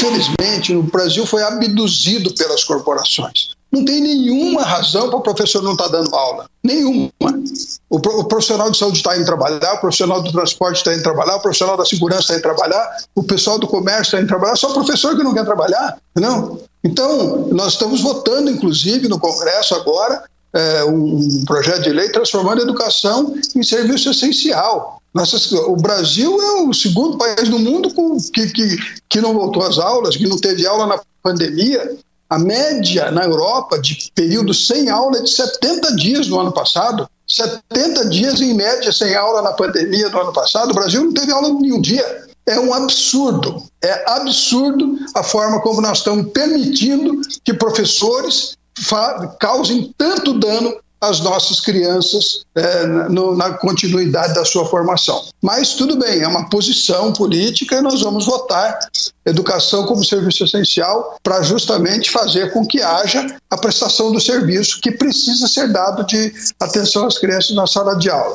infelizmente, o Brasil foi abduzido pelas corporações. Não tem nenhuma razão para o professor não estar dando aula. Nenhuma. O profissional de saúde está indo trabalhar, o profissional do transporte está indo trabalhar, o profissional da segurança está indo trabalhar, o pessoal do comércio está indo trabalhar, só o professor que não quer trabalhar, não? Então, nós estamos votando, inclusive, no Congresso agora, um projeto de lei transformando a educação em serviço essencial. O Brasil é o segundo país do mundo que não voltou às aulas, que não teve aula na pandemia. A média na Europa de período sem aula é de 70 dias no ano passado. 70 dias em média sem aula na pandemia do ano passado. O Brasil não teve aula nenhum dia. É um absurdo. É absurdo a forma como nós estamos permitindo que professores causem tanto dano às nossas crianças na continuidade da sua formação. Mas tudo bem, é uma posição política e nós vamos votar educação como serviço essencial para justamente fazer com que haja a prestação do serviço que precisa ser dado de atenção às crianças na sala de aula.